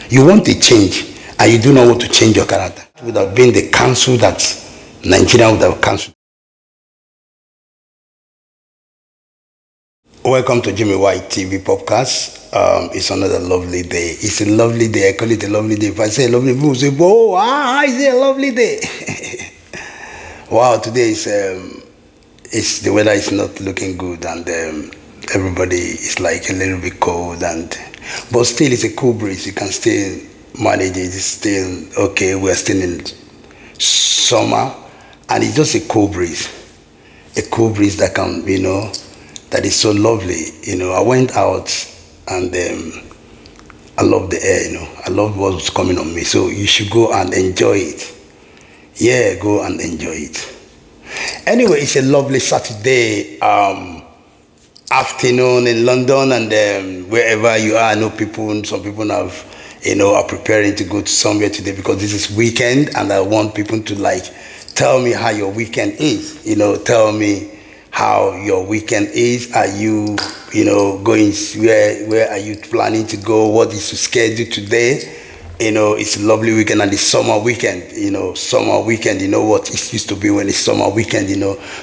You want a change, and you do not want to change your character. It would have been the council that Nigeria would have cancelled. Welcome to Jimmy White TV podcast. It's another lovely day. It's a lovely day. I call it a lovely day. If I say a lovely day, people say, "Oh, it's a lovely day." Wow, today is the weather is not looking good, and everybody is like a little bit cold, but still it's a cool breeze. You can still manage it. It's still okay. We're still in summer, and it's just a cool breeze that can, that is so lovely. I went out and I love the air. I love what's coming on me. So you should go and enjoy it. Yeah, go and enjoy it. Anyway, it's a lovely Saturday afternoon in London, and wherever you are, I know some people are preparing to go to somewhere today because this is weekend, and I want people to tell me how your weekend is. Tell me how your weekend is. Are you, going, where are you planning to go? What is your schedule today? It's a lovely weekend, and it's summer weekend. Summer weekend, what it used to be when it's summer weekend,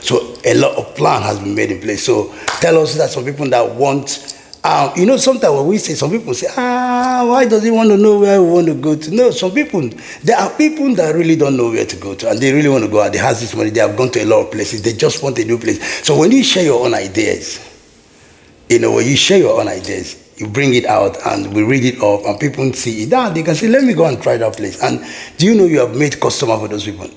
So a lot of plan has been made in place. So tell us that some people that want, sometimes when we say, some people say, why does he want to know where we want to go to? No, there are people that really don't know where to go to, and they really want to go out. They have this money, they have gone to a lot of places, they just want a new place. So when you share your own ideas, you bring it out and we read it up and people see it. They can say, let me go and try that place. And do you have made customer for those people?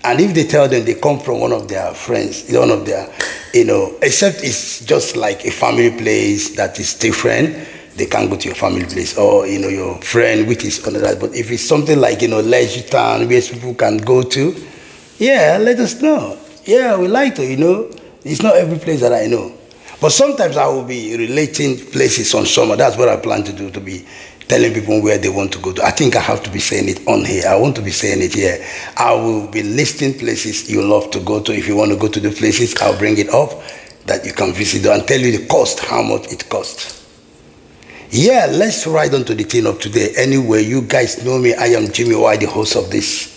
And if they tell them they come from one of their friends, one of their, except it's just like a family place that is different, they can't go to your family place or, your friend, which is another. But if it's something like, leisure town, where people can go to, yeah, let us know. Yeah, we like to, it's not every place that I know. But sometimes I will be relating places on summer. That's what I plan to do, to be telling people where they want to go to. I think I have to be saying it on here. I want to be saying it here. I will be listing places you love to go to. If you want to go to the places, I'll bring it up that you can visit and tell you the cost, how much it costs. Yeah, let's ride on to the thing of today. Anyway, you guys know me. I am Jimmy White, the host of this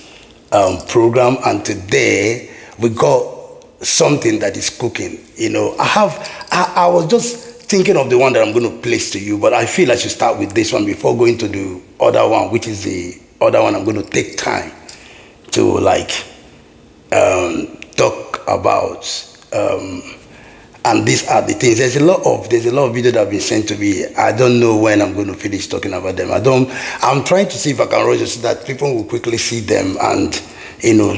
program. And today we got something that is cooking. I was just thinking of the one that I'm going to place to you, but I feel I should start with this one before going to the other one, which is the other one I'm going to take time to talk about. And these are the things. There's a lot of video that have been sent to me. I don't know when I'm going to finish talking about them. I'm trying to see if I can rush it so that people will quickly see them and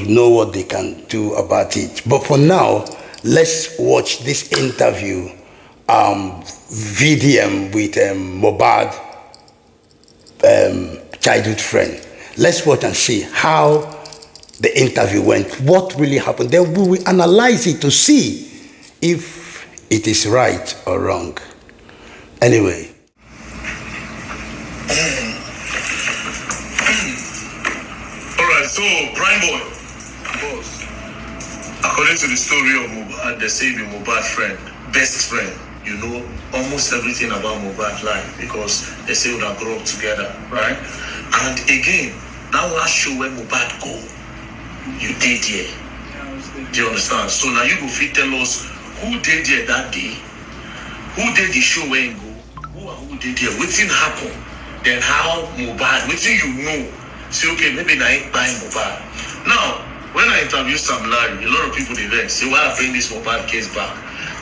know what they can do about it. But for now, let's watch this interview, VDM with Mobad, childhood friend. Let's watch and see how the interview went, what really happened. Then we will analyze it to see if it is right or wrong. Anyway. So, Prime Boy, boss, according to the story of Mobad, they say the Mobad friend, best friend, almost everything about Mobad life because they say we have grown up together, right? And again, that last show where Mobad go, you did there. Do you understand? So now you go fit tell us who did there that day, who did the show where you go, who did there, what thing happened, then how Mobad, what thing say, okay, maybe I ain't buying Mobad. Now, when I interview Sam Larry, a lot of people they vex. Say, why I bring this Mobad case back?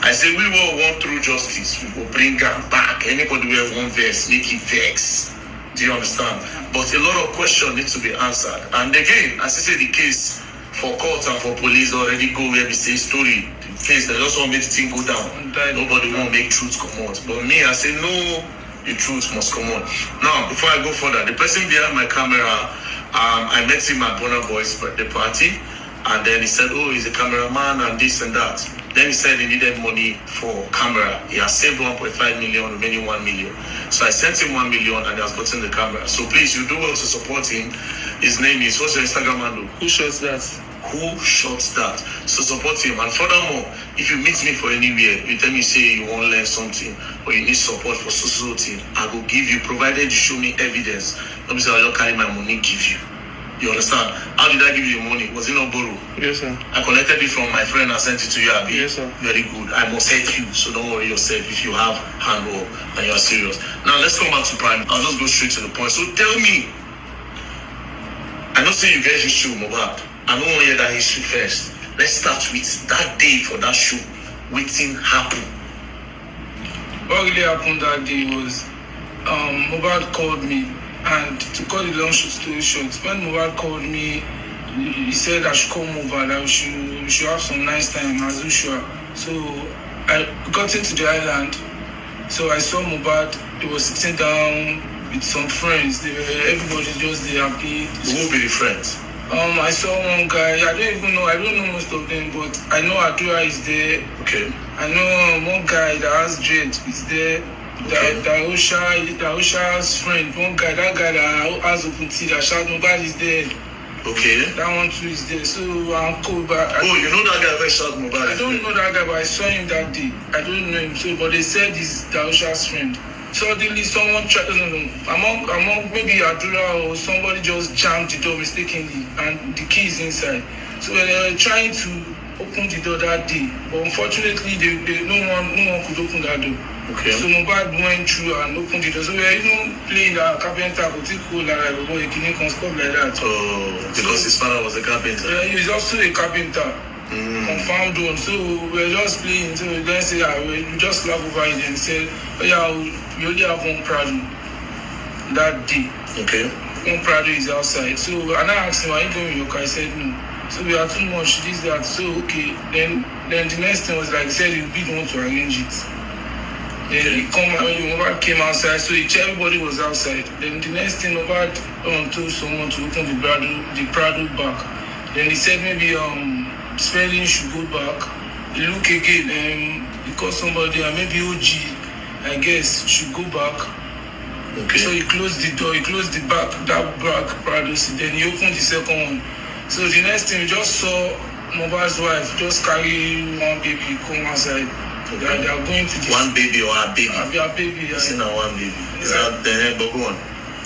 I say, we will want through justice. We will bring her back. Anybody who have one verse, make it vex. Do you understand? But a lot of questions need to be answered. And again, as I say, the case for court and for police already go where we say story. The case, they just want to make the thing go down. Nobody want to make truth come out. But me, I say, no. The truth must come on. Now, before I go further, the person behind my camera, I met him at Bonner Boy's birthday party, and then he said, oh, he's a cameraman and this and that. Then he said he needed money for camera. He has saved 1.5 million, remaining 1 million. So I sent him 1 million and he has gotten the camera. So please, you do well to support him. His name is, what's your Instagram handle? Who shows that? who shot that. So support him. And furthermore, if you meet me for anywhere, you tell me say you want to learn something or you need support for so thing, I will give you, provided you show me evidence. Let me say I'll just carry my money, give you. You understand? How did I give you the money? Was it not borrow? Yes, sir. I collected it from my friend and sent it to you, Abi. Yes, sir. Very good. I must help you, so don't worry yourself if you have handwork and you're serious. Now let's come back to Prime. I'll just go straight to the point. So tell me, I know say you get history, Mobad. I don't want to hear that history first. Let's start with that day for that show. Waiting happen. What really happened that day was Mobad called me, and to cut the long story short, when Mobad called me, he said I should call Mobad, that we should have some nice time as usual. So I got into the island, so I saw Mobad. He was sitting down with some friends. Everybody just there happy. Who will be the friends? I saw one guy. I don't know most of them, but I know Adura is there. Okay. I know one guy that has dread is there. Okay. The Osha's friend, one guy, that guy that has open tea, that shout Mobad is there. Okay. That one too is there. So I'm cool, but you know that guy very shout Mobad? I don't know that guy, but I saw him that day. I don't know him, so but they said he's the Osha's friend. Suddenly someone tried, among maybe Adura or somebody just jammed the door mistakenly and the key is inside. So they were trying to open the door that day, but unfortunately no one could open that door. Okay. So Mobad went through and opened the door. So we were even playing the carpenter, but he could like a clinic and stuff like that. Oh, because his father was a carpenter. Yeah, he was also a carpenter. Confirmed one. So we were just playing. So then say we just laugh over it and said, oh yeah, we only have one Prado that day. Okay. One Prado is outside. So and I asked him, are you going with your car? He said no. So we are too much, this, that. So okay. Then the next thing was like he said he would want to arrange it. Then he Mobad came outside, so everybody was outside. Then the next thing Mobad told someone to open the Prado back. Then he said maybe Spelling should go back. He look again, he called somebody and maybe OG, I guess, should go back. Okay. So he closed the door, he closed that back Prado, then he opened the second one. So the next thing we just saw Mobad's wife just carry one baby come outside. Okay. They are going to this. One baby or a baby? A baby. It's not one baby. Is that the head but go on?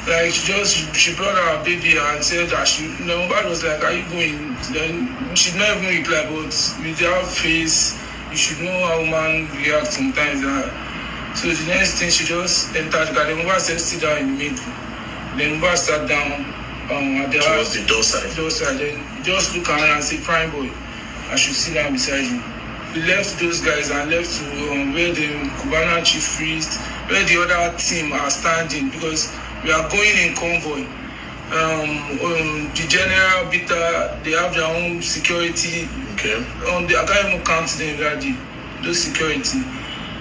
Like she brought her baby and said that Mobad was like, are you going? Then she did not even reply, but with her face, you should know how woman react sometimes. So the next thing she just entered the car. Then Mobad said sit down in the middle. Then Mobad sat down at the towards the door side. Then just look around and say, Prime boy, I should sit down beside you. We left those guys and left to where the Cubana chief priest, where the other team are standing, because we are going in convoy. The general Bita, they have their own security. Okay. I can't even count them that day. Those security.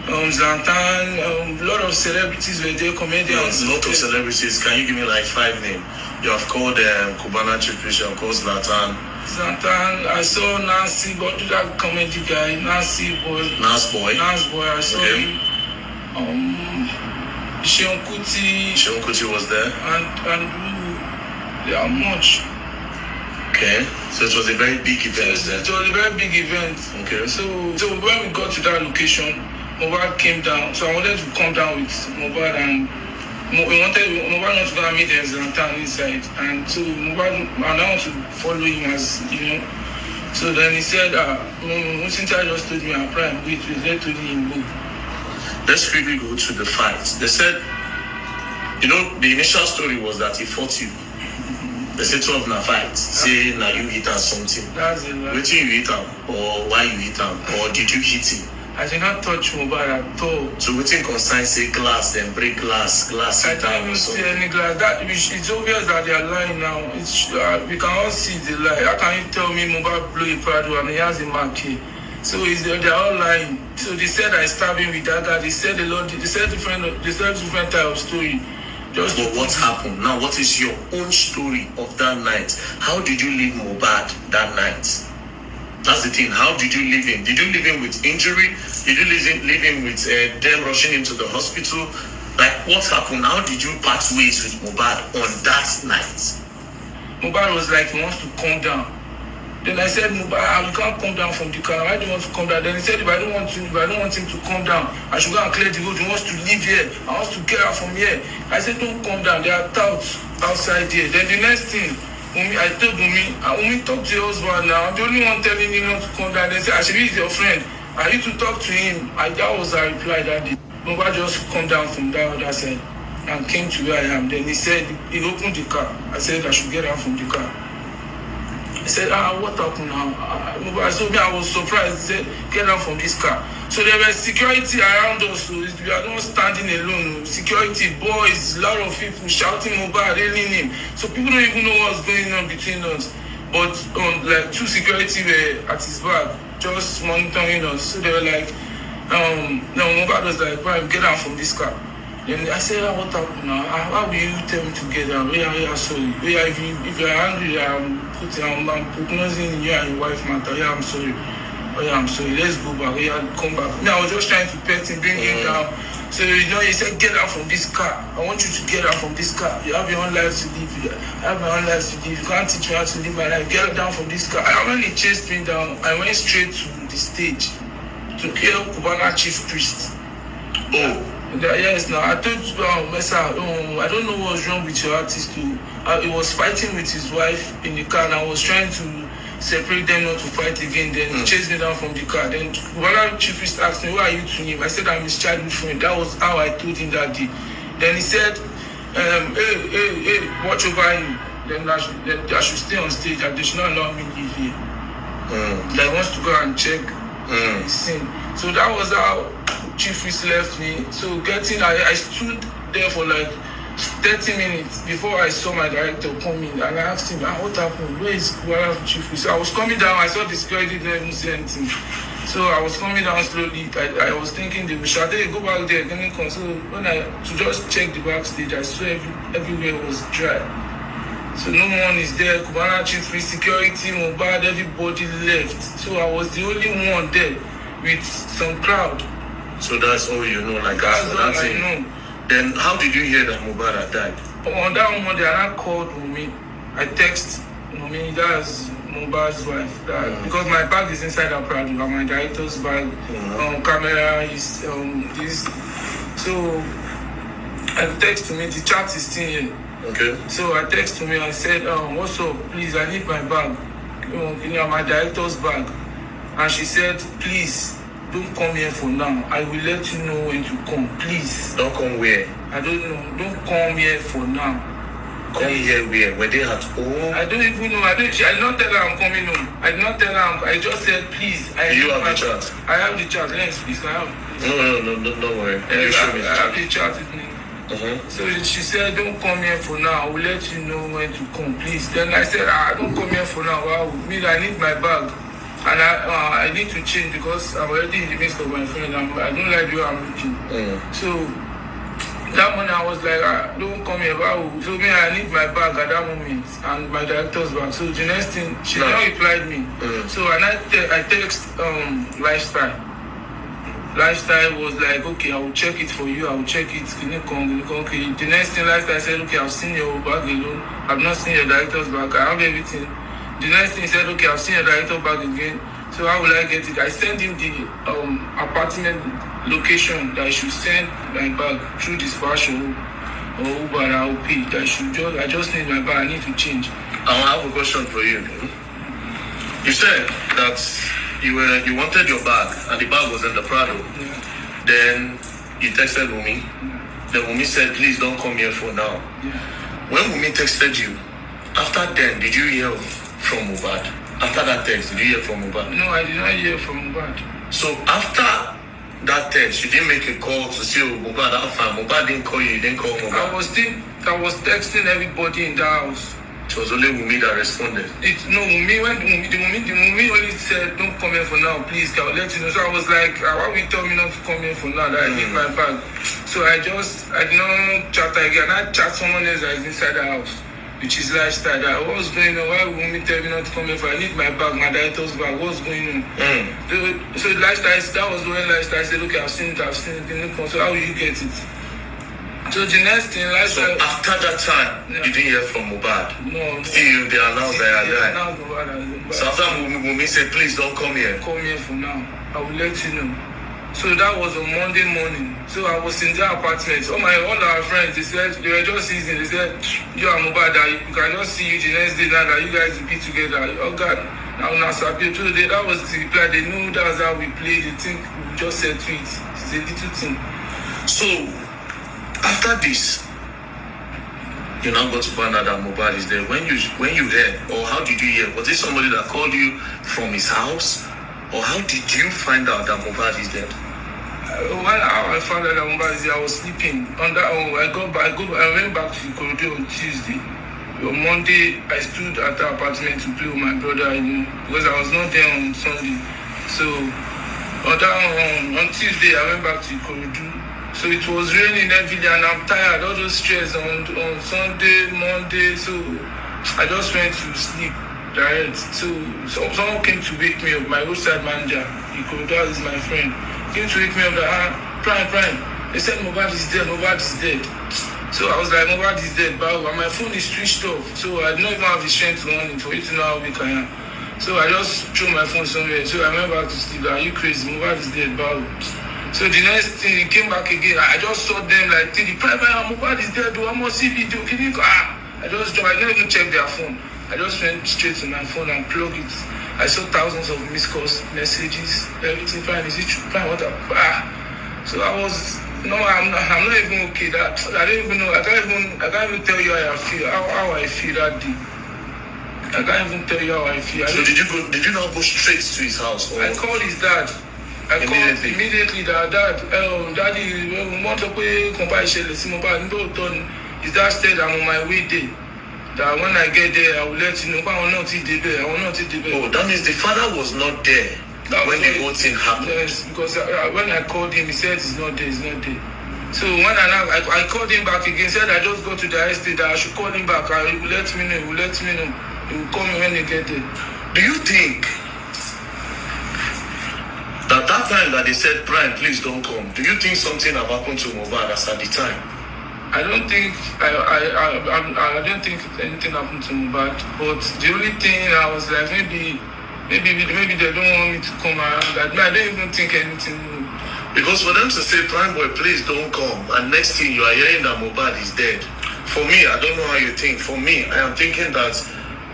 Zlatan, a lot of celebrities were there, comedians. A lot of celebrities. Can you give me like 5 names? You have called Cubana chief priest, you have called Zlatan. I saw Nancy, but that comedy guy, Nancy boy. Nas boy. I saw him. Sheon Kuti was there. And there are much. Okay. So it was a very big event. It was a very big event. Okay. So when we got to that location, Mobad came down. So I wanted to come down with Mobad and we wanted Mobad not to go and meet the Zlatan inside, and so Mobad announced to follow him as So then he said, since I just told me our Prime, wait, let's told him go. Let's quickly go to the fight. They said, the initial story was that he fought you. They said 12 na fight. Say now you hit him something. That's it. Wait till you hit him, or why you hit him, or did you hit him? I did not touch Mobad at all. So waiting concern say glass, then break glass I didn't even see any glass. It's obvious that they are lying now. We can all see the lie. How can you tell me Mobad blew a Prado and he has a mark here? So they're all lying. So they said I stabbed him with that guy. They said different type of story. But what happened? Now what is your own story of that night? How did you leave Mobad that night? That's the thing. How did you leave him? Did you leave him with injury? Did you leave him with them rushing him to the hospital? Like, what happened? How did you part ways with Mobad on that night? Mobad was like, he wants to calm down. Then I said, no, but you can't come down from the car. Why do you want to come down? Then he said, if I don't want him to come down, I should go and clear the road. He wants to live here. I want to get out from here. I said, don't come down. There are touts outside here. Then the next thing, I told Umi, talk to your husband now. I'm the only one telling him not to come down. They said, Ashebi is your friend. I need to talk to him. That was the reply that day. Mobad just come down from that other side and came to where I am. Then he said, he opened the car. I said, I should get out from the car. He said, what happened now? I was surprised. He said, get out from this car. So there was security around us. So we are not standing alone. Security, boys, a lot of people shouting Mobad, hailing him. So people don't even know what's going on between us. But like 2 security were at his back, just monitoring us. So they were like, no, Mobad was like, Brian, get out from this car. Then I said, what happened now? How will you tell me to get down? We are sorry. If you're angry, I'm prognosing you and your wife matter. Yeah, I'm sorry. Oh yeah, I'm sorry. Let's go back. Yeah, come back. No, I was just trying to pet him, bring him down. So he said, get out from this car. I want you to get out from this car. You have your own life to live. I have my own life to live. You can't teach me how to live my life. Get down from this car. And when he chased me down, I went straight to the stage to kill Cubana chief priest. Oh. Yes, now I told Mesa, I don't know what's wrong with your artist too. He was fighting with his wife in the car and I was trying to separate them not to fight again. Then he chased me down from the car. Then one of the chief priest asked me, who are you to him? I said, I'm his childhood friend. That was how I told him that day. Then he said, hey, watch over him. Then I should stay on stage and they should not allow me to leave here. That he wants to go and check his scene. So that was how Chief Priest left me. So I stood there for like 30 minutes before I saw my director come in and I asked him, what happened? Where is Chief Priest? So I was coming down, I saw the security didn't even say anything. So I was coming down slowly. I was thinking they would shout, hey, go back there, then come. So when to just check the backstage, I saw everywhere was dry. So no one is there. Cubana Chief Priest, security, Mobad, everybody left. So I was the only one there with some crowd. So that's all you know, like that's all I know. Then how did you hear that Mobad had died? On that Monday, I called Mumi. I text Mumi, that's Mobad's wife. Because my bag is inside her Prado, and my director's bag, camera is this. So I text to me, the chat is still here. Okay. So I text to me and said, what's up? Please, I need my bag. My director's bag. And she said, please, don't come here for now. I will let you know when to come. Please. Don't come where? I don't know. Don't come here for now. Come here where? Were they at home? I don't even know. I did not tell her I'm coming home. I did not tell her. I just said, please. You have the chat? I have the chat. Let's please. I have. No, don't worry. You show me. I have the chat with me. So she said, don't come here for now. I will let you know when to come, please. Then I said, don't come here for now. Wow. I need my bag. And I need to change because I'm already in the midst of my friend. I don't like the way I'm looking. So that morning I was like, don't come here. So I need my bag at that moment and my director's bag. So the next thing, she now replied me. So I text Lifestyle. Lifestyle was like, okay, I will check it for you. I will check it. Okay. The next thing Lifestyle said, okay, I've seen your bag alone. I've not seen your director's bag. I have everything. The next thing he said, okay, I've seen your director bag again. So how will I get it? I sent him the apartment location that I should send my bag through dispatch or Uber and I will pay. I just need my bag. I need to change. I have a question for you. You said that you wanted your bag and the bag was in the Prado. Yeah. Then you texted Wumi. Then Wumi said, please don't come here for now. Yeah. When Wumi texted you, after then, did you hear from Mobad? After that text, did you hear from Mobad? No, I did not hear from Mobad. So after that text, you didn't make a call to say, Mobad, how far? Mobad didn't call you, you didn't call Mobad? I was texting everybody in the house. It was only Wumi that responded. Wumi only said, don't come here for now, please, I'll let you know. So I was like, why will you tell me not to come here for now, that I need my bag? So I did not chat again. I chat someone else that is inside the house, which is Lifestyle. What's going on? Why will Wumi tell me not to come here for? I need my bag, my director's bag. What's going on? So Lifestyle, that was when Lifestyle said, okay, I've seen it. So how will you get it? So the next thing, like So after that time, you didn't hear from Mobad? No. Still, they announced that you are Now Mobad has been So after Mumi said, please don't come here. Come here for now. I will let you know. So that was on Monday morning. So I was in their apartment. All our friends, they said, they were just season. They said, you are Mobad, you can just see you the next day now that you guys will be together. Oh God, now Nasabi. So that was the reply. They knew that was how we played. They think we just said to it. It's a little thing. So after this, you now got to find out that Mobad is there. When you heard, or how did you hear? Was it somebody that called you from his house? Or how did you find out that Mobad is dead? When I found out that Mobad is there, I was sleeping. I went back to the corridor on Tuesday. On Monday, I stood at the apartment to play with my brother, because I was not there on Sunday. So on Tuesday, I went back to the corridor. So it was raining heavily and I'm tired, all those stress on Sunday, Monday, so I just went to sleep direct. So someone came to wake me up, my roadside manager, that is my friend, came to wake me up that, Prime, they said Mobad is dead. So I was like, Mobad is dead, but my phone is switched off, so I don't even have the strength to on it for you to know how weak I am. So I just threw my phone somewhere, so I went back to sleep. Are you crazy? Mobad is dead, but so the next thing, he came back again. I just saw them like, the private Mobad is dead, I must see video. I didn't even check their phone. I just went straight to my phone and plugged it. I saw thousands of missed calls, messages, everything. Fine, is it true? Fine, what? So I was, no, I'm not even okay. That I don't even know. I can't even tell you how I feel. How I feel that day. I can't even tell you how I feel. So did you not go straight to his house? Or? I called his dad. I called immediately that daddy, want to pay compassion. His dad said I'm on my way there. That when I get there, I will let you know. I will not see the bed. Oh, that means the father was not there when the whole thing happened. Yes, because when I called him, he said he's not there. So when I called him back again, said I just go to the estate that I should call him back. He will let me know. He will call me when he get there. Do you think that time that they said, Brian, please don't come, do you think something have happened to Mobad as at the time? I don't think anything happened to Mobad, but the only thing I was like, maybe they don't want me to come around. I don't even think anything. Because for them to say, Prime Boy, please don't come, and next thing you are hearing that Mobad is dead. For me, I don't know how you think. For me, I am thinking that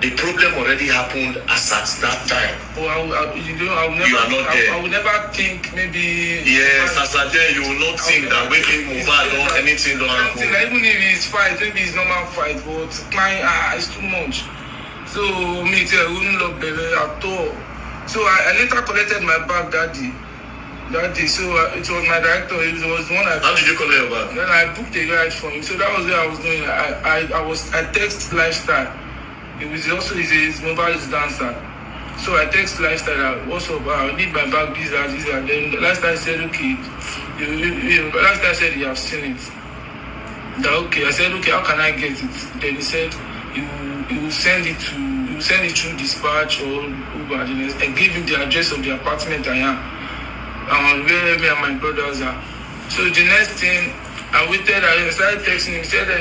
the problem already happened as at that time. Oh, you are not there. I will never think maybe. Yes, as at there, you will not think that maybe Mobad or anything don't happen. Even if it's fight, maybe it's normal fight, but it's too much. So me too, I wouldn't love baby at all. So I later collected my bag that day. So it was my director. It was one. How did you collect your bag? Then I booked a ride for him. So that was what I was doing. I text Lifestyle. It was also his mobile dancer. So I text Lifestyle, what's up? I need my bag, this. Then Lifestyle said, okay. Lifestyle said you have seen it. That okay. I said, okay, how can I get it? Then he said, he will send it through dispatch or Uber. I gave him the address of the apartment I am. Where me and my brothers are. So the next thing, I waited, I started texting him, said the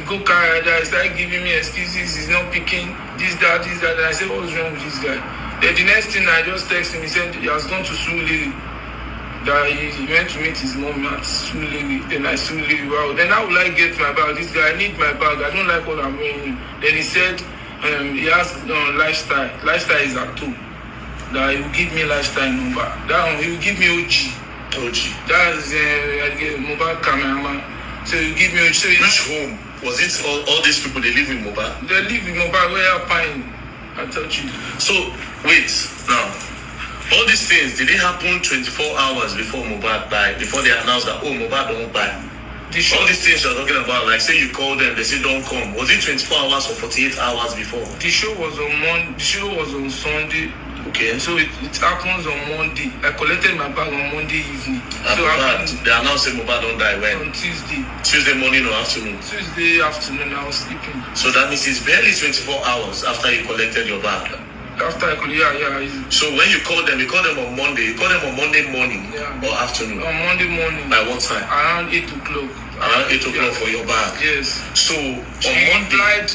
go-kart rider started giving me excuses, he's not picking this, that. And I said, what's wrong with this guy? Then the next thing I just texted him, he said he has gone to Suliri. That he went to meet his mom at Suliri. Then I Suliri, wow. Then how will I get my bag? This guy, I need my bag, I don't like what I'm wearing. Then he said he has Lifestyle. Lifestyle is at 2. That he will give me Lifestyle number. That he will give me OG. That's Mobad cameraman. So you give me a show. Which home? Was it all these people they live in Mobad? They live in Mobad where I'm paying. I told you. So wait, now all these things did it happen 24 hours before Mobad died? Before they announced that Mobad don't buy? All these things you're talking about, like say you call them, they say don't come. Was it 24 hours or 48 hours before? The show was on Sunday. Okay, so it happens on Monday. I collected my bag on Monday evening. They announced that Mobad don't die when? On Tuesday. Tuesday morning or afternoon? Tuesday afternoon, I was sleeping. So that means it's barely 24 hours after you collected your bag. After I could, yeah. So when you call them on Monday. You call them on Monday morning or afternoon? On Monday morning. By what time? Around 8 o'clock. Around 8 o'clock for your bag? Yes. So she replied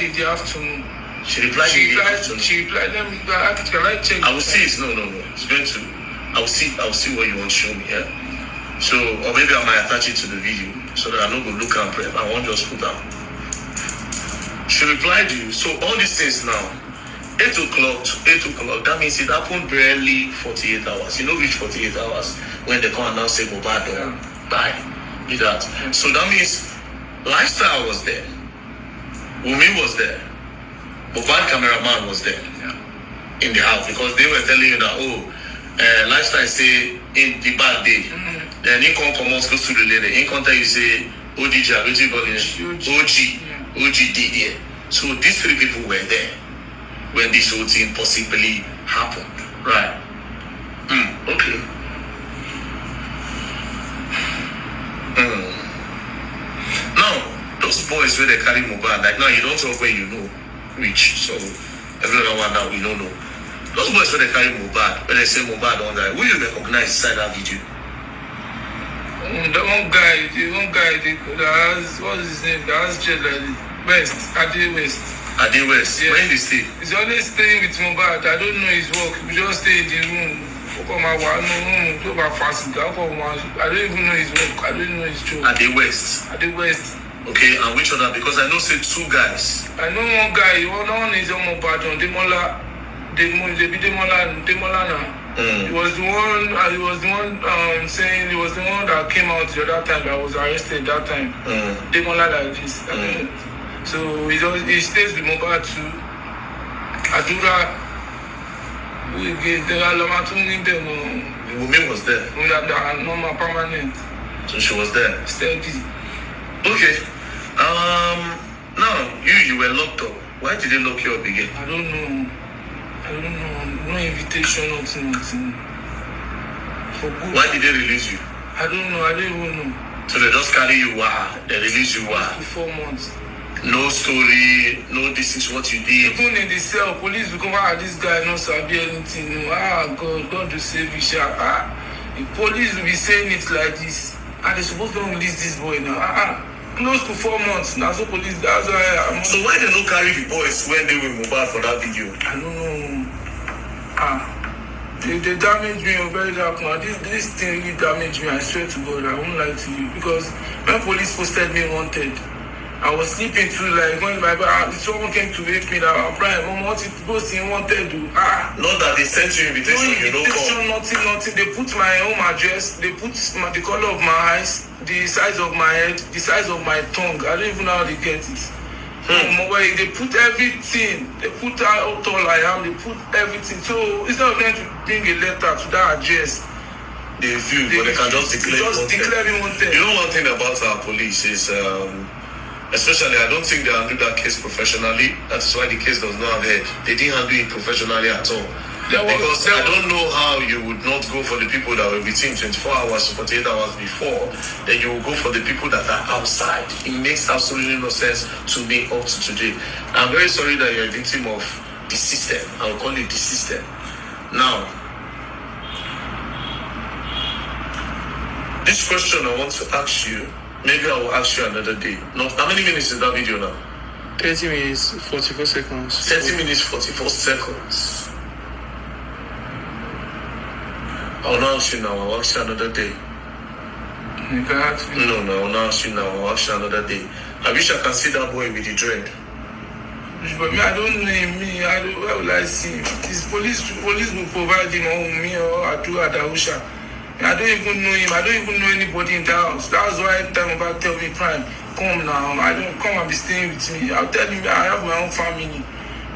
in the afternoon. She replied in the afternoon? She replied, can I check? I will see it. No. It's going to, I will see what you want to show me, yeah? So, or maybe I might attach it to the video so that I don't go look and prep. I won't just put down. She replied to you. So all these things now, 8 o'clock to 8 o'clock, that means it happened barely 48 hours. You know, reach 48 hours when they come and now say Mobad don't die. Did that. So that means Lifestyle was there. Wumi was there. Mobad cameraman was there in the house because they were telling you that, Lifestyle say in the bad day. Then he can't come out close to the lady. He can't tell you say OG did here. So these three people were there when this whole thing possibly happened. Right. Okay. Now, those boys where they carry Mobad, like now you don't talk when you know which. So every other one now we don't know. Those boys where they carry Mobad, when they say Mobad on that, will you recognize inside that video? The one guy, that has, what's his name? That has jail like West, Ade West. Ade West, Yeah. where in the state? He's always staying with Mobad. I don't know his work. We just stay in the room. I don't even know his work. I don't even know his job. Ade West. Ade West. Okay, and which other? Because I know say two guys. I know one guy. One is on Mobad on Demola now. He was the one. Saying he was the one that came out the other time that was arrested that time. Demola like this. So he stays with Mobad too. Adura. We get the Alamatun them. Wumi was there. We have the normal permanent. So she was there. Steady. Okay. Now you were locked up. Why did they lock you up again? I don't know. No invitation, nothing. For good. Why did they release you? I don't know. I don't even know. So they just carry you, they release you, For 4 months. No story, no this is what you did. Even in the cell, police will come out, this guy not sabi anything. God to save you, sha. The police will be saying it like this. They're supposed to release this boy now. Close to 4 months. Now so police, that's why I'm... So why they don't carry the boys when they were Mobad for that video? I don't know. They damaged me on Verydarkman. This thing really damaged me, I swear to God. I won't lie to you. Because when police posted me wanted, I was sleeping too, like when someone came to wake me that Brian, what you posting wanted to Not that they sent you invitation, you don't come. Nothing. They put my home address, they put the color of my eyes, the size of my head, the size of my tongue. I don't even know how they get it. They put everything. They put how tall I am, they put everything. So instead of them to bring a letter to that address, They view, but they can just declare me wanted. You know one thing about our police is especially, I don't think they handle that case professionally. That is why the case does not have head. They didn't handle it professionally at all. Because I don't know how you would not go for the people that were between 24 hours to 48 hours before, then you will go for the people that are outside. It makes absolutely no sense to me up to today. I'm very sorry that you're a victim of the system. I will call it the system. Now, this question I want to ask you, maybe I will ask you another day. Now, how many minutes is that video now? 30 minutes, 44 seconds. 30 minutes, 44 seconds. I'll not ask you now. I'll ask you another day. You can ask me. No, I'll not ask you now. I'll ask you another day. I wish I can see that boy with the dread. But me, I don't know him. Where will I see him? This police will provide him on me or Adahusha. I don't even know him. I don't even know anybody in the house. That's why every time about tell me, Prime, come now. I don't come and be staying with me. I'll tell you, I have my own family.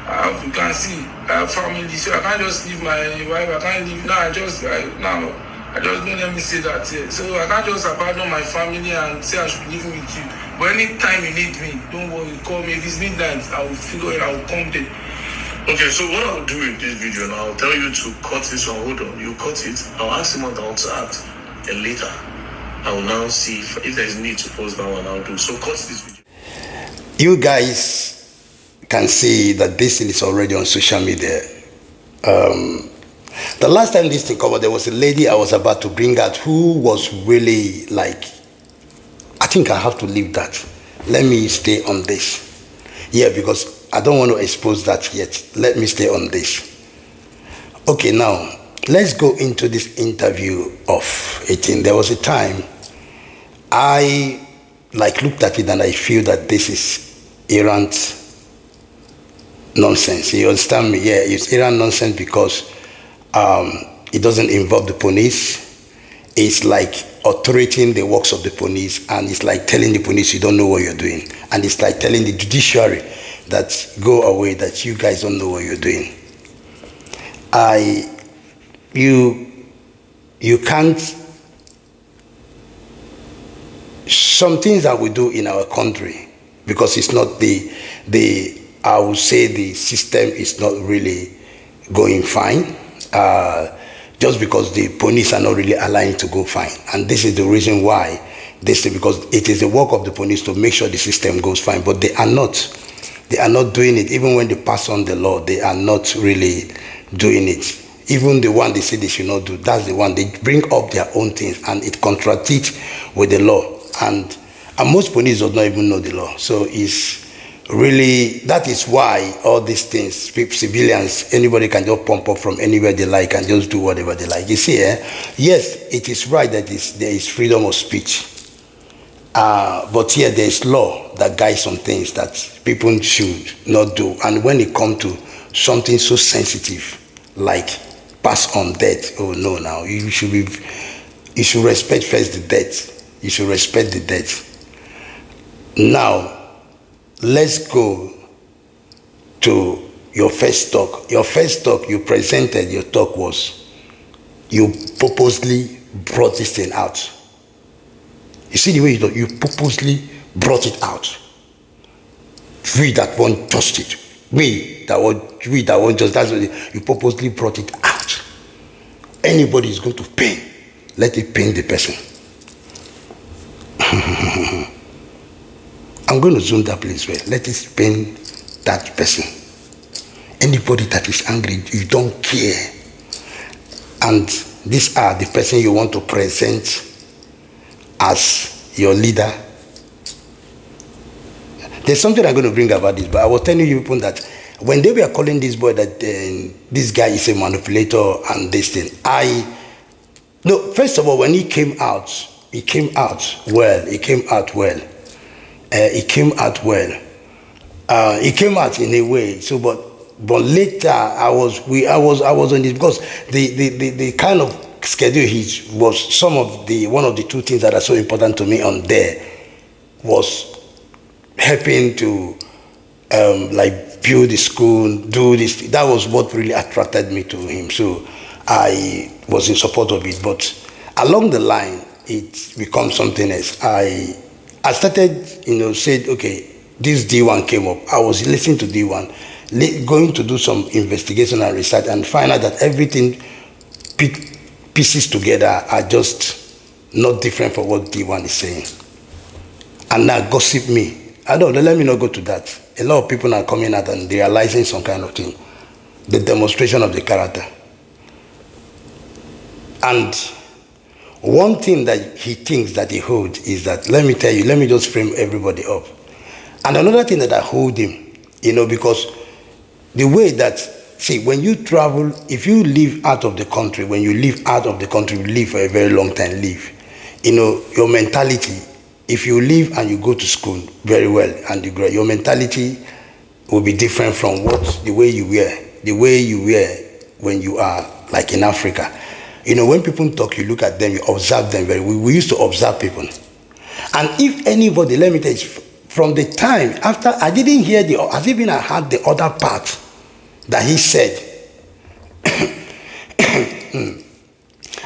You can see, I have family. So I can't just leave my wife. I can't leave now. I just don't let me say that here. So I can't just abandon my family and say I should live with you. But anytime you need me, don't worry, call me. If it's midnight, I will figure it. I will come there. Okay, so what I'll do in this video now, I'll tell you to cut this one. Hold on, you cut it. I'll ask him what I want to ask. And later, I will now see if there's need to post that one. I'll do. So cut this video. You guys can see that this thing is already on social media. The last time this thing covered, there was a lady I was about to bring out who was really like, I think I have to leave that. Let me stay on this. Yeah, because I don't want to expose that yet. Let me stay on this. Okay, now, let's go into this interview of 18. There was a time I looked at it and I feel that this is errant nonsense. You understand me? Yeah, it's errant nonsense because it doesn't involve the police. It's like authorizing the works of the police, and it's like telling the police you don't know what you're doing, and it's like telling the judiciary that go away, that you guys don't know what you're doing. You can't. Some things that we do in our country, because it's not I would say the system is not really going fine, just because the police are not really aligned to go fine. And this is the reason why, because it is the work of the police to make sure the system goes fine, but they are not doing it. Even when they pass on the law, they are not really doing it. Even the one they say they should not do, that's the one they bring up their own things, and it contradicts with the law. And most police do not even know the law. So it's really, that is why all these things, civilians, anybody can just pump up from anywhere they like and just do whatever they like. You see, yes, it is right that there is freedom of speech. But here there is law that guides some things that people should not do. And when it comes to something so sensitive like pass on death, oh no, now you should respect first the death. You should respect the death. Now, let's go to your first talk. Your first talk you presented, your talk was, you purposely brought this thing out. You see the way you purposely brought it out. We that won't trust it. We that won't just, that's what you purposely brought it out. Anybody is going to pain, let it pain the person. I'm going to zoom that place where let it pain that person. Anybody that is angry, you don't care. And these are the person you want to present as your leader. There's something I'm going to bring about this, but I was telling you people that when they were calling this boy that this guy is a manipulator and this thing, first of all, when he came out well. He came out in a way. So, but later I was on this, because the kind of schedule he was, one of the two things that are so important to me on there was helping to build the school, do this. That was what really attracted me to him. So I was in support of it. But along the line, it becomes something else. I started, said, okay, this D1 came up. I was listening to D1, going to do some investigation and research, and find out that everything pieces together are just not different from what D1 is saying. And now gossip me. I don't know, let me not go to that. A lot of people are coming out and realizing some kind of thing. The demonstration of the character. And one thing that he thinks that he holds is that, let me tell you, let me just frame everybody up. And another thing that I hold him, because the way that, see, when you travel, if you live out of the country, when you live out of the country, you live for a very long time, your mentality, if you live and you go to school very well and you grow, your mentality will be different from the way you wear when you are like in Africa. When people talk, you look at them, you observe them very well. We used to observe people. And if anybody, let me tell you, from the time after, I didn't hear as even I had the other part that he said.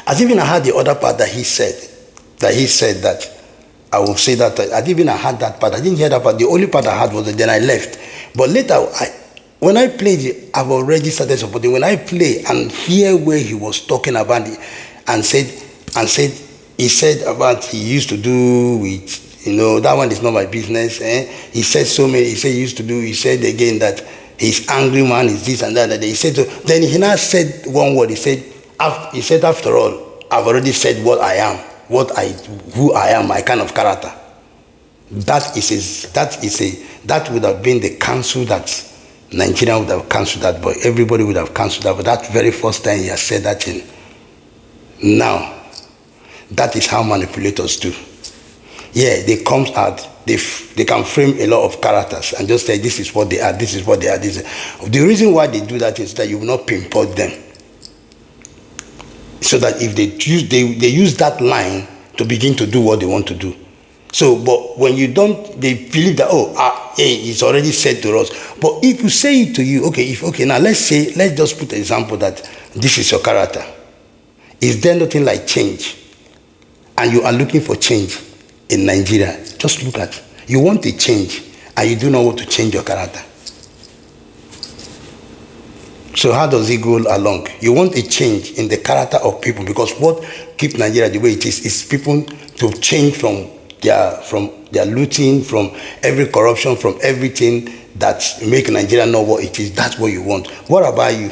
As even I had the other part that he said that, I will say that, I didn't even had that part. I didn't hear that part. The only part I had was that then I left. But later, when I played it, I've already started supporting. When I play and hear where he was talking about it, and he said about he used to do with that one is not my business. He said so many. He said he used to do. He said again that he's angry man, is this and that. He said so. Then he now said one word. He said, after all, I've already said what I am, who I am, my kind of character. That would have been the counsel that Nigeria would have cancelled that boy. Everybody would have cancelled that. But that very first time he has said that thing. Now, that is how manipulators do. Yeah, they come out, they can frame a lot of characters and just say this is what they are, this is what they are. The reason why they do that is that you will not pinpoint them. So that if they use that line to begin to do what they want to do. So, but when you don't, they believe that, hey, it's already said to us. But if you say it to you, now let's just put an example that this is your character. Is there nothing like change? And you are looking for change in Nigeria. Just look at, you want a change and you do not want to change your character. So how does it go along? You want a change in the character of people, because what keeps Nigeria the way it is people to change from their looting, from every corruption, from everything that make Nigeria know what it is. That's what you want. What about you?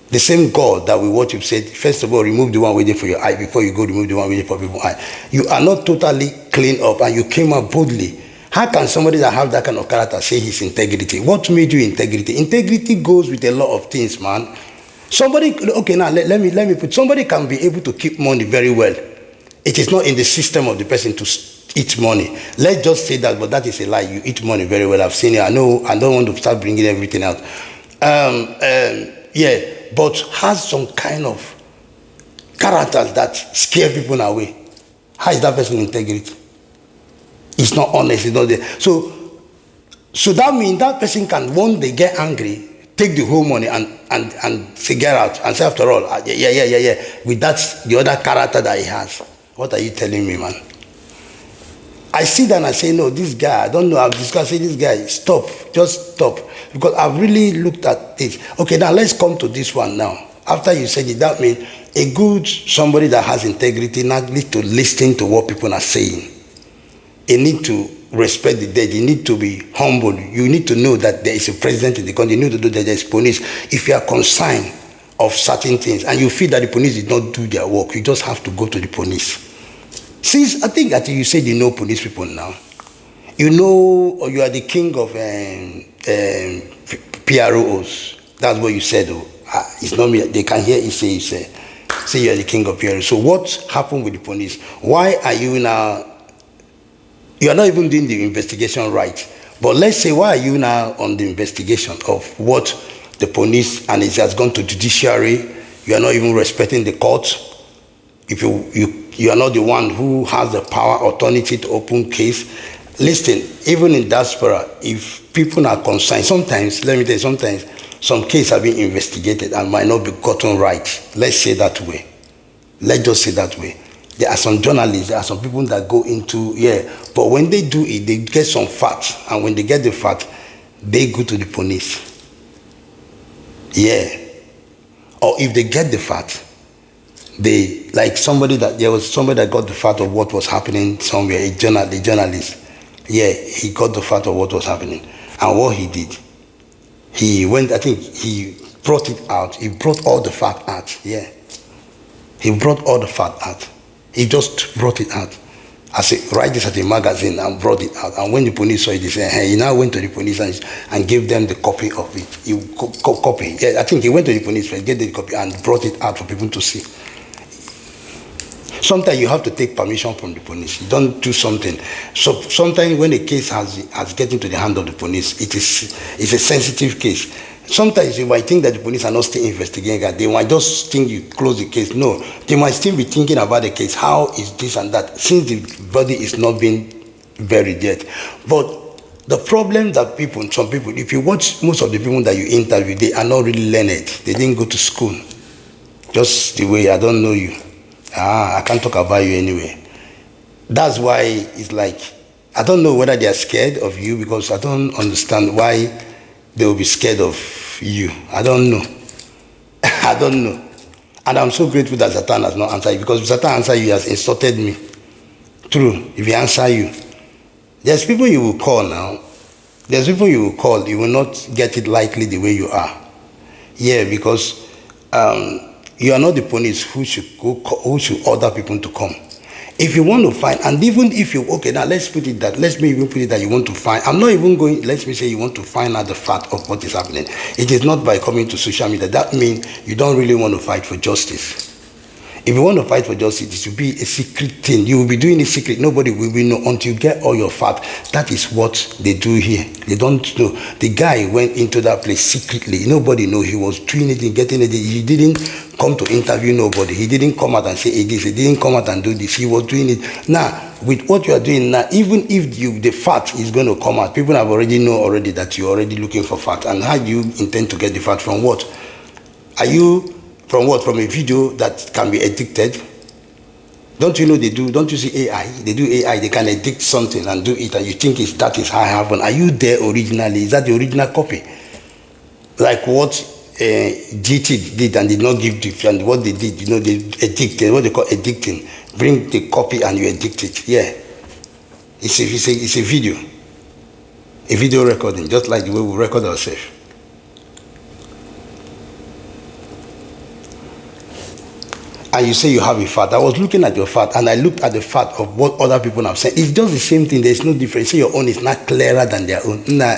The same God that we worship said, first of all, remove the one waiting for your eye before you go remove the one waiting for people's eye. You are not totally clean up and you came out boldly. How can somebody that have that kind of character say his integrity? What made you integrity? Integrity goes with a lot of things, man. Somebody, now let me put, somebody can be able to keep money very well. It is not in the system of the person to eat money. Let's just say that, but that is a lie. You eat money very well. I've seen it. I know. I don't want to start bringing everything out. Yeah, but has some kind of characters that scare people away. How is that person integrity? It's not honest. It's not there. So that means that person can, one day get angry, take the whole money and say get out and say, after all, yeah. With that, the other character that he has. What are you telling me, man? I see that and I say, no, this guy, I don't know, I've discussed, say, this guy, stop, just stop. Because I've really looked at this. Okay, now let's come to this one now. After you said it, that means a good somebody that has integrity not need to listen to what people are saying. You need to respect the dead. You need to be humble. You need to know that there is a president in the country. You need to know that there is police. If you are concerned of certain things and you feel that the police did not do their work, you just have to go to the police. Since I think that you said you know police people now, you know, or you are the king of PROs. That's what you said. It's not me. They can hear you say you are the king of PROs. So what happened with the police? Why are you now? You are not even doing the investigation right. But let's say, why are you now on the investigation of what the police, and it has gone to judiciary? You are not even respecting the court. If you are not the one who has the power, authority to open case. Listen, even in diaspora, if people are concerned, sometimes, let me tell you, sometimes some cases have been investigated and might not be gotten right. Let's say that way. Let's just say that way. There are some journalists, there are some people that go into, but when they do it, they get some facts. And when they get the fact, they go to the police. Yeah. Or if they get the fact, they, like there was somebody that got the fact of what was happening somewhere, a journalist. Yeah, he got the fact of what was happening. And what he did, he went, I think he brought it out. He brought all the fact out, yeah. He brought all the fact out. He just brought it out. I said, write this at a magazine and brought it out. And when the police saw it, they said, hey, he now went to the police and gave them the copy of it. He copy. Yeah, I think he went to the police first, get the copy and brought it out for people to see. Sometimes you have to take permission from the police. You don't do something. So sometimes when a case has getting to the hand of the police, it's a sensitive case. Sometimes you might think that the police are not still investigating. They might just think you close the case. No, they might still be thinking about the case. How is this and that? Since the body is not being buried yet. But the problem that some people, if you watch most of the people that you interview, they are not really learned. They didn't go to school. Just the way I don't know you. I can't talk about you anyway. That's why it's like, I don't know whether they are scared of you, because I don't understand why they will be scared of you. I don't know. I don't know. And I'm so grateful that Satan has not answered you, because if Satan answered you, he has insulted me True. If he answer you, there's people you will call now. There's people you will call. You will not get it likely the way you are. Yeah, because you are not the police who should order people to come. If you want to find, and even if you, okay, now let's put it that, let's me even put it that you want to find, I'm not even going, let me say you want to find out the fact of what is happening. It is not by coming to social media. That means you don't really want to fight for justice. If you want to fight for justice, it should be a secret thing. You will be doing it secret. Nobody will know until you get all your facts. That is what they do here. They don't know. The guy went into that place secretly. Nobody knew he was doing it and getting it. He didn't come to interview nobody. He didn't come out and say this. He didn't come out and do this. He was doing it. Now, with what you are doing now, even if the fact is going to come out, people have already know that you're already looking for fact. And how do you intend to get the fact from what? Are you... From what? From a video that can be edited? Don't you know they do? Don't you see AI? They do AI. They can edit something and do it, and you think that is how it happened. Are you there originally? Is that the original copy? Like what GT did and did not give the, and what they did, you know, they addicted. What they call addicting. Bring the copy and you edit it. Yeah, it's a video recording, just like the way we record ourselves. And you say you have a fact. I was looking at your fact and I looked at the fact of what other people have said. It's just the same thing. There's no difference. Say your own is not clearer than their own. Nah,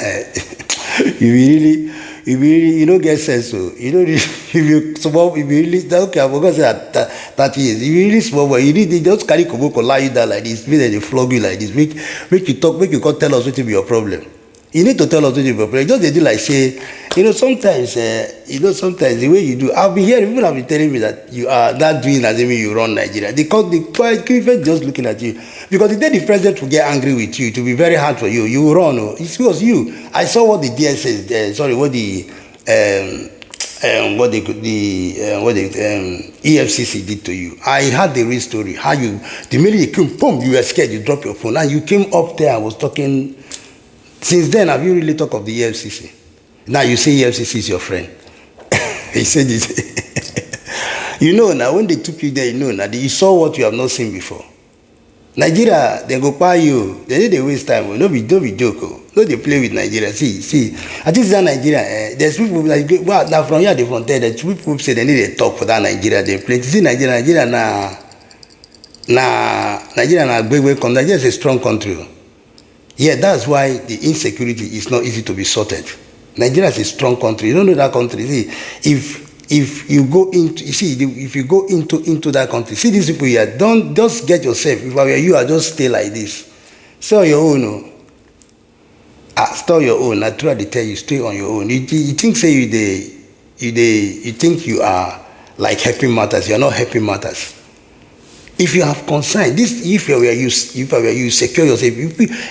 you don't get sense. So you know, if you small, if you really okay, I'm gonna say that is. If you really small, but they just carry koboko lie you down like this, make they flog you like this, make you talk, make you can't tell us what will be your problem. You need to tell us what will be your problem. Just they do like say. Sometimes the way you do, I've been hearing, people have been telling me that you are not doing as if you run Nigeria. They quite just looking at you. Because the day the president will get angry with you, it will be very hard for you. You will run. It was you. I saw what the EFCC did to you. I heard the real story. How the minute you came, boom, you were scared, you dropped your phone. And you came up there and was talking. Since then, have you really talked of the EFCC? Now you say EFCC is your friend. He said it. Now when they took you there, now you saw what you have not seen before. Nigeria, they go buy you. They need to waste time. Don't be joke. Don't they play with Nigeria. See. I think that Nigeria, there's people like, well, now from here, they from there, there's people say they need to talk for that Nigeria. They play. See Nigeria Nigeria is a strong country. Yeah, that's why the insecurity is not easy to be sorted. Nigeria is a strong country. You don't know that country. See, if you go into that country, see these people here. Don't just get yourself. If I were you, I just stay like this. Stay on your own. Stay on your own. I try to tell you, stay on your own. You think say you think you are like helping matters. You are not helping matters. If you have concern, if I were you, secure yourself.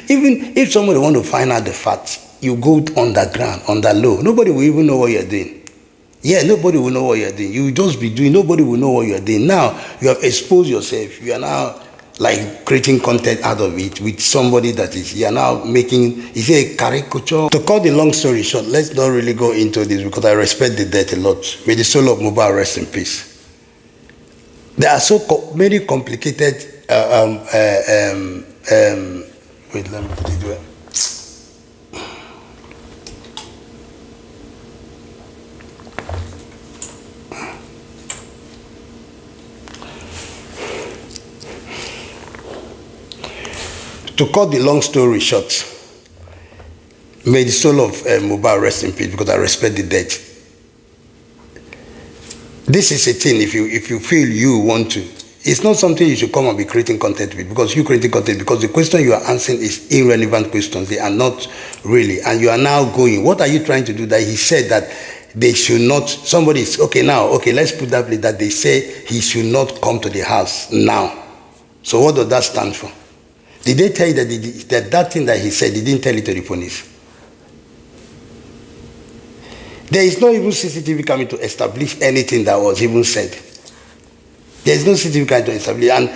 Even if somebody want to find out the facts, you go underground, on the low. Nobody will even know what you're doing. Yeah, nobody will know what you're doing. You will just be doing, nobody will know what you're doing. Now, you have exposed yourself. You are now like creating content out of it with somebody you are now making, is it a caricature? To cut the long story short, let's not really go into this because I respect the dead a lot. May the soul of Mobad rest in peace. There are so many complicated, wait, let me put it there. To cut the long story short, may the soul of Mobad rest in peace because I respect the dead. This is a thing, if you feel you want to, it's not something you should come and be creating content with because the question you are answering is irrelevant questions. They are not really. And you are now going, what are you trying to do? That he said that they should not, let's put that place that they say he should not come to the house now. So what does that stand for? Did they tell you that thing that he said, they didn't tell it to the police? There is not even CCTV coming to establish anything that was even said. There is no CCTV coming to establish. And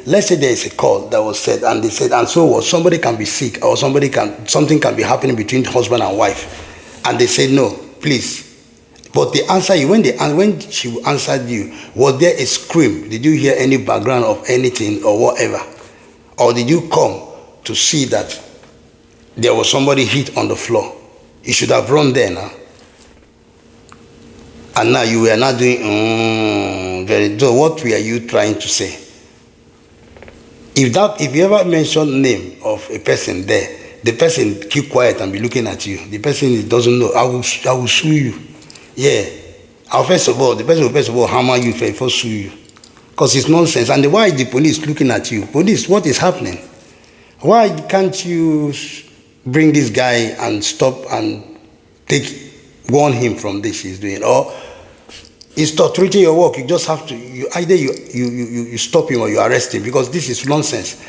let's say there is a call that was said, and they said, and so what? Somebody can be sick, or something can be happening between husband and wife, and they said no, please. But they answer you when she answered you, was there a scream? Did you hear any background of anything or whatever? Or did you come to see that there was somebody hit on the floor? You should have run there now. And now you were not doing, so what were you trying to say? If you ever mention name of a person there, the person keep quiet and be looking at you. The person doesn't know. I will sue you. Yeah. First of all, the person will first of all hammer you before sue you. Because it's nonsense. And why is the police looking at you? Police, what is happening? Why can't you bring this guy and stop and warn him from this he's doing? Or it's torturing your work. You just have to, either you stop him or you arrest him, because this is nonsense.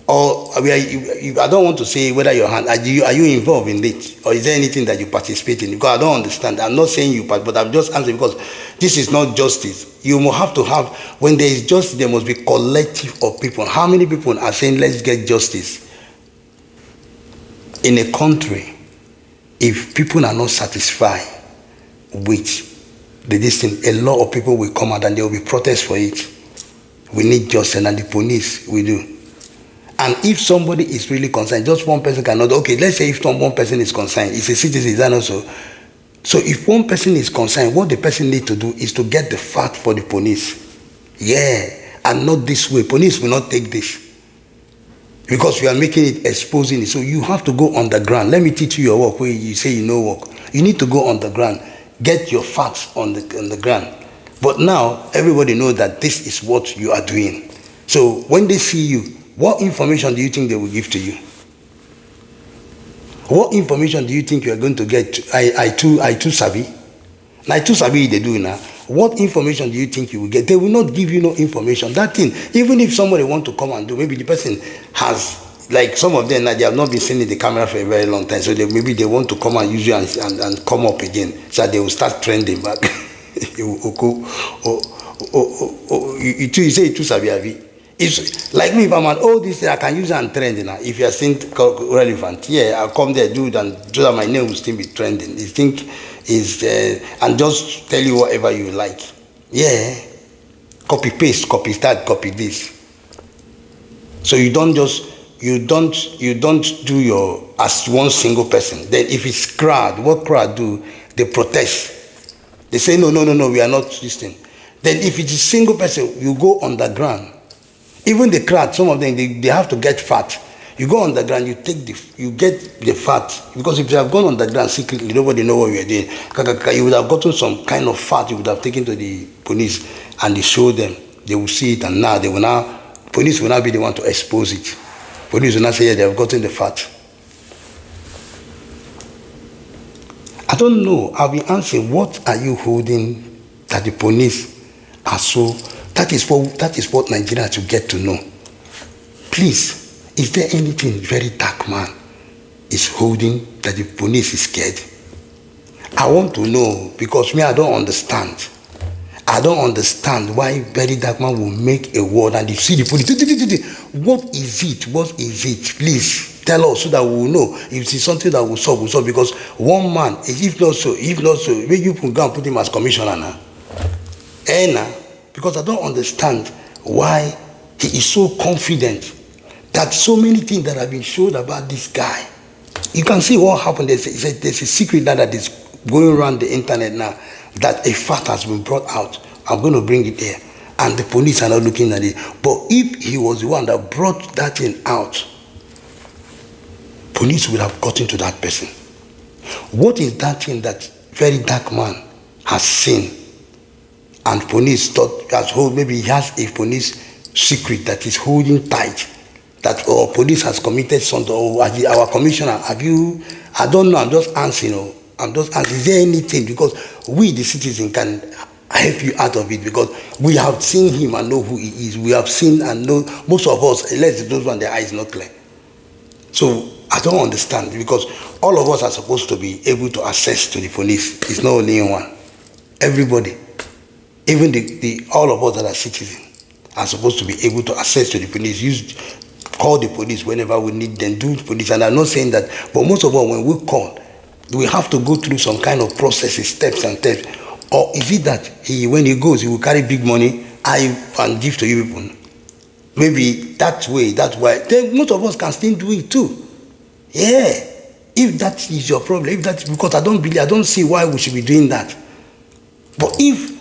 Or I don't want to say whether your hand, are you involved in it? Or is there anything that you participate in? Because I don't understand. I'm not saying you, but I'm just answering because this is not justice. You have to have, when there is justice, there must be collective of people. How many people are saying, let's get justice? In a country, if people are not satisfied with this thing, a lot of people will come out and there will be protests for it. We need justice, and the police will do. And if somebody is really concerned, just one person cannot, okay, let's say if one person is concerned, it's a citizen, is that also? So if one person is concerned, what the person needs to do is to get the fact for the police. Yeah, and not this way. Police will not take this. Because you are making it, exposing it. So you have to go on the ground. Let me teach you your work where you say you know work. You need to go on the ground. Get your facts on the ground. But now, everybody knows that this is what you are doing. So when they see you, what information do you think they will give to you? What information do you think you are going to get? I too sabi. I too sabi they do now. What information do you think you will get? They will not give you no information. That thing, even if somebody want to come and do, maybe the person has, like some of them, they have not been seeing the camera for a very long time, so maybe they want to come and use you and come up again, so they will start trending back. You say you too sabi. It's like me, if I'm an old this, I can use it and trend now. If you are still relevant, yeah, I'll come there, do it, and so that my name will still be trending. You think is and just tell you whatever you like. Yeah, copy paste, copy start, copy this. So you don't do your as one single person. Then if it's crowd, what crowd do? They protest. They say no, we are not listening. Then if it's a single person, you go underground. Even the crowd, some of them, they have to get fat. You go on the ground, you get the fat. Because if you have gone on the ground secretly, nobody know what you are doing. You would have gotten some kind of fat you would have taken to the police, and they show them. They will see it, and now police will now be the one to expose it. Police will not say, yeah, they have gotten the fat. I don't know. I'll be answering, what are you holding that the police are so... That is what Nigerians should get to know. Please, is there anything Verydarkman is holding that the police is scared? I want to know, because me, I don't understand. I don't understand why Verydarkman will make a word and you see the police. What is it? What is it? Please tell us so that we will know. If it's something that will solve, because one man, if not so, maybe you can go and put him as commissioner now. Because I don't understand why he is so confident that so many things that have been shown about this guy. You can see what happened. There's a secret that is going around the internet now, that a fact has been brought out. I'm going to bring it there. And the police are not looking at it. But if he was the one that brought that thing out, police would have gotten to that person. What is that thing that Verydarkman has seen? And police thought, maybe he has a police secret that is holding tight, that police has committed something, or our commissioner, I don't know, I'm just answering, is there anything, because we, the citizen, can help you out of it, because we have seen him and know who he is. We have seen and know, most of us, unless those one, their eyes not clear. So I don't understand, because all of us are supposed to be able to access to the police. It's not only one. Everybody. Even all of us that are citizens are supposed to be able to access to the police, call the police whenever we need them, do the police. And I'm not saying that, but most of all, when we call, we have to go through some kind of processes, steps and steps. Or is it that when he goes, he will carry big money and give to you people? maybe that way, that way, then most of us can still do it too. Yeah. If that is your problem, if that's because I don't see why we should be doing that. But listen,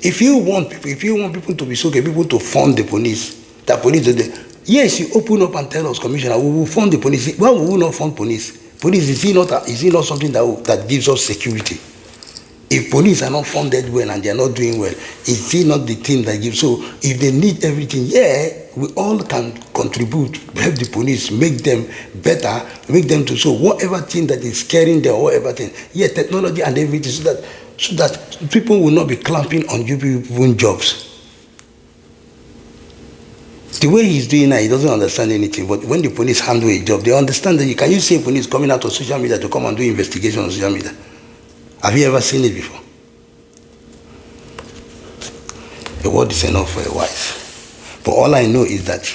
if you want people to be so okay, people to fund the police, yes, you open up and tell us, Commissioner, we will fund the police. Why will we not fund police? Police is it not something that gives us security? If police are not funded well and they are not doing well, is it not the thing that gives? So if they need everything, we all can contribute, help the police, make them better, make them to so whatever thing that is scaring them, whatever thing, technology and everything, so that people will not be clamping on you people's jobs. The way he's doing now, he doesn't understand anything. But when the police handle a job, they understand that. Can you see a police coming out of social media to come and do investigation on social media? Have you ever seen it before? A word is enough for a wife. But all I know is that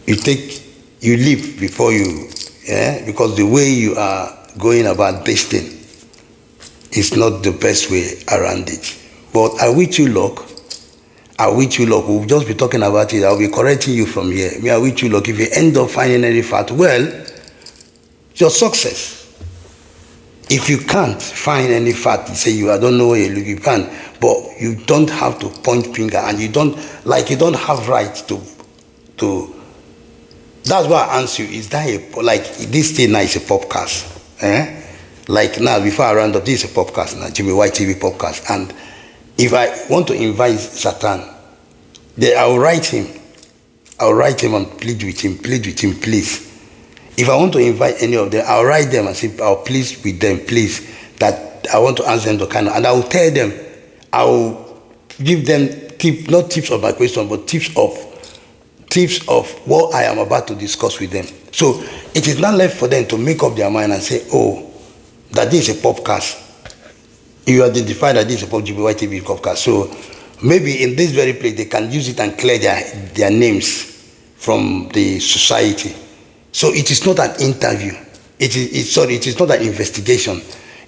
you live before you, because the way you are going about this thing is not the best way around it. But I wish you luck. We'll just be talking about it. I'll be correcting you from here. I wish you luck. If you end up finding any fact, well, your success. If you can't find any fact, you say I don't know where you look, you can, but you don't have to point finger, and you don't have right to. That's why I answer you. Is that like this thing now is a podcast? Like now, before I round up, this is a podcast now, Jimmy White TV podcast, and if I want to invite Satan, then I'll write him and plead with him, please. If I want to invite any of them, I'll write them and say, I'll please with them, please, that I want to ask them to kind of, and I will tell them, I will give them not tips of my question, but tips of what I am about to discuss with them. So it is not left for them to make up their mind and say, that this is a podcast. You identify that this is a GBY TV podcast. So maybe in this very place, they can use it and clear their names from the society. So it is not an interview. It is not an investigation.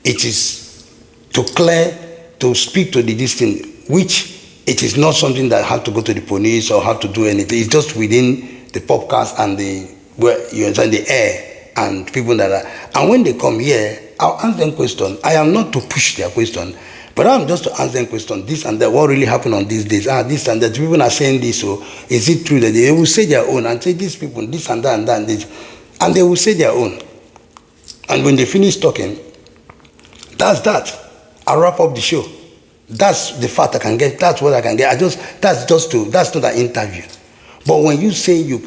It is to speak to the distinct, which it is not something that have to go to the police or have to do anything. It's just within the podcast and the air and people that are. And when they come here, I'll ask them questions. I am not to push their question, but I'm just to ask them questions. This and that, what really happened on these days? This and that. People are saying this, so is it true that they will say their own and say these people, this and that and that and this, and they will say their own. And when they finish talking, that's that. I wrap up the show. That's the fact I can get. That's what I can get. That's not an interview. But when you say you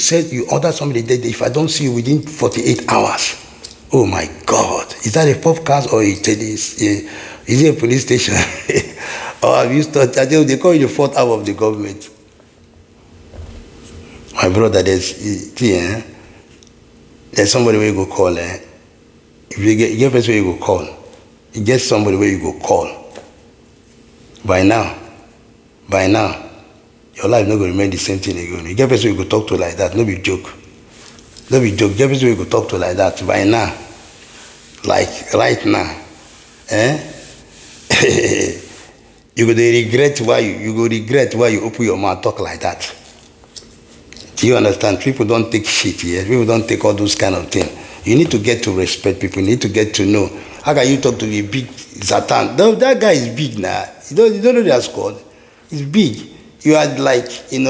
order somebody dead, if I don't see you within 48 hours. Oh my God! Is that a podcast or is it a police station? Or have you started? They call you the fourth arm of the government. My brother, there's somebody where you go call. If you get a person where you go call, you get somebody where you go call. By now, your life not going to remain the same thing again. You get a person you go talk to like that. No be joke. Get a person you go talk to like that. By now, like right now, you go regret why you open your mouth talk like that. Do you understand? People don't take shit here. People don't take all those kind of things. You need to get to respect people. You need to get to know. How can you talk to the big Satan? That guy is big now. You don't know their squad. He's big. You are like, and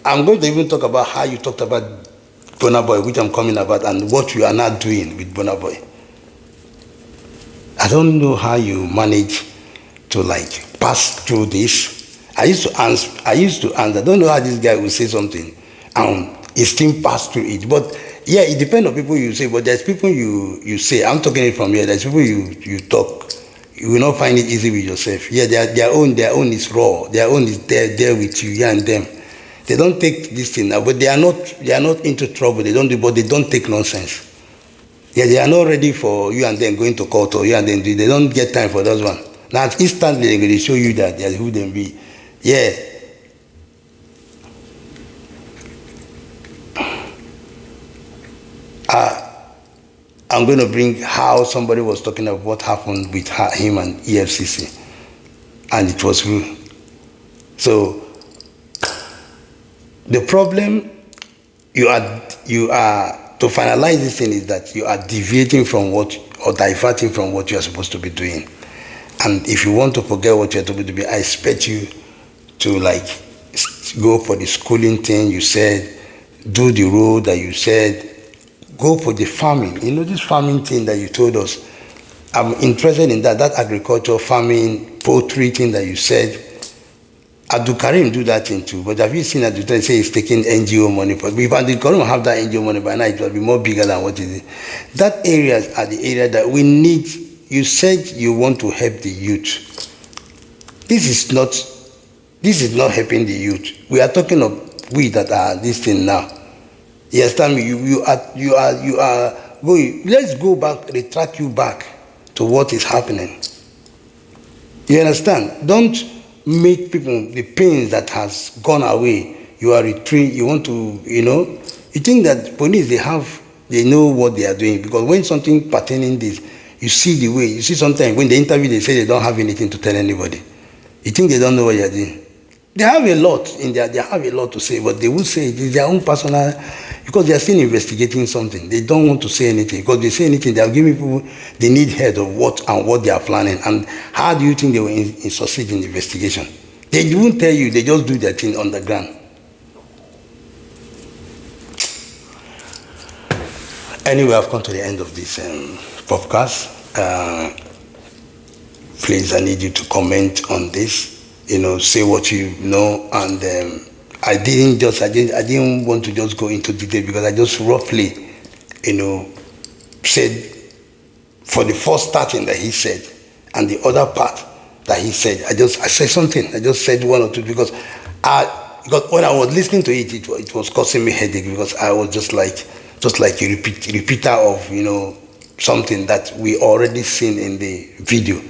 I'm going to even talk about how you talked about Burna Boy, which I'm coming about, and what you are now doing with Burna Boy. I don't know how you manage to pass through this. I used to answer. I don't know how this guy will say something, and he still pass through it. But yeah, it depends on people you say. But there's people you say. I'm talking it from here. There's people you talk. You will not find it easy with yourself. Yeah, their own is raw. Their own is there with you, and them. They don't take this thing now, but they are not into trouble. They don't take nonsense. Yeah, they are not ready for you and them going to court or you and them. They don't get time for those one. Now instantly they're going to show you that they're who they be. Yeah. I'm going to bring how somebody was talking about what happened with him and EFCC. and it was true. So the problem you are to finalize this thing is that you are deviating from what, or diverting from what you are supposed to be doing. And if you want to forget what you are supposed to be, I expect you to like go for the schooling thing you said, do the road that you said, go for the farming. You know, this farming thing that you told us, I'm interested in that agriculture, farming, poultry thing that you said. Abdul Karim do that thing too, but have you seen Abdul Karim say he's taking NGO money for? If Abdul Karim have that NGO money by now, it will be more bigger than what it is. That areas are the area that we need. You said you want to help the youth. This is not helping the youth. We are talking of we that are this thing now. You understand me? You are going. Let's go back, retract you back to what is happening. You understand? Don't make people the pains that has gone away. You are retreat. You want to, you think that police they know what they are doing, because when something pertaining this, you see the way. You see sometimes when they interview, they say they don't have anything to tell anybody. You think they don't know what you are doing? They have a lot in there. They have a lot to say, but they will say it is their own personal, because they are still investigating something. They don't want to say anything, because they say anything, they are giving people, they need head of what they are planning. And how do you think they will succeed in the investigation? They won't tell you. They just do their thing on the ground. Anyway, I've come to the end of this podcast. Please, I need you to comment on this. Say what you know, and I didn't want to just go into detail, because I just roughly, said for the first starting that he said, and the other part that he said, I said something. I just said one or two, because when I was listening to it, it was causing me headache, because I was just like a repeater of something that we already seen in the video.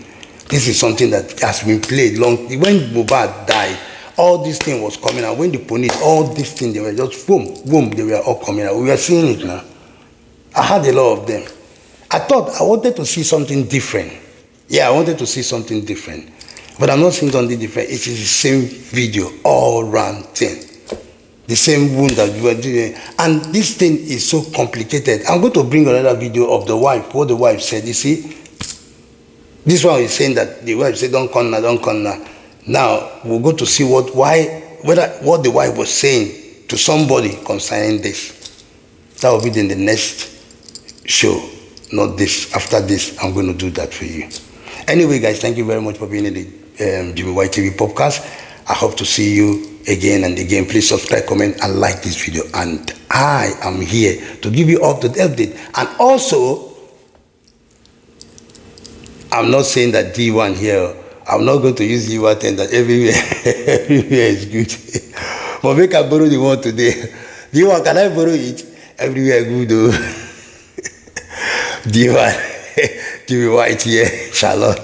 This is something that has been played long. When Mobad died, all this thing was coming out. When the police, all these things, they were just boom, boom, they were all coming out. We were seeing it now. I had a lot of them. I wanted to see something different. Yeah, I wanted to see something different. But I'm not seeing something different. It is the same video, all round thing. The same wound that we were doing. And this thing is so complicated. I'm going to bring another video of the wife, what the wife said. You see, this one is saying that the wife said, don't come now. Now, we'll go to see what the wife was saying to somebody concerning this. That will be in the next show, not this. After this, I'm going to do that for you. Anyway, guys, thank you very much for being in the Jimmy White TV podcast. I hope to see you again and again. Please subscribe, comment, and like this video. And I am here to give you up to the update. And also, I'm not saying that D1 here, I'm not going to use D1 and that everywhere is good. But make I borrow the one today. D1, can I borrow it? Everywhere good though. D1, Jimmy White here, Shalom.